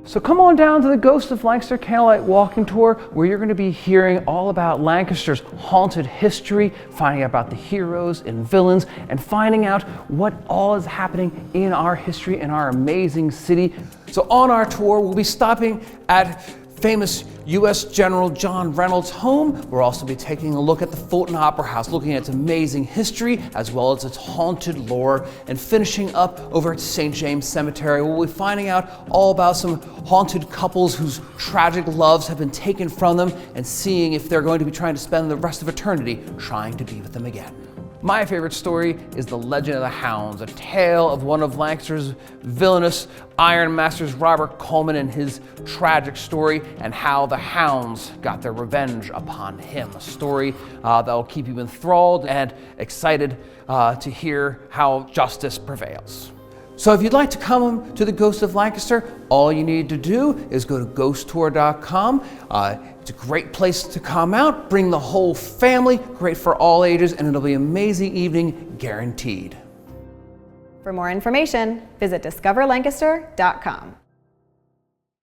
So come on down to the Ghost of Lancaster Candlelight Walking Tour, where you're going to be hearing all about Lancaster's haunted history, finding out about the heroes and villains, and finding out what all is happening in our history in our amazing city. So on our tour, we'll be stopping at famous U.S. General John Reynolds' home. We'll also be taking a look at the Fulton Opera House, looking at its amazing history as well as its haunted lore, and finishing up over at St. James Cemetery. We'll be finding out all about some haunted couples whose tragic loves have been taken from them and seeing if they're going to be trying to spend the rest of eternity trying to be with them again. My favorite story is The Legend of the Hounds, a tale of one of Lancaster's villainous Iron Masters, Robert Coleman, and his tragic story, and how the hounds got their revenge upon him. A story that will keep you enthralled and excited to hear how justice prevails. So if you'd like to come to the Ghost of Lancaster, all you need to do is go to ghosttour.com. It's a great place to come out, bring the whole family, great for all ages, and it'll be an amazing evening, guaranteed. For more information, visit discoverlancaster.com.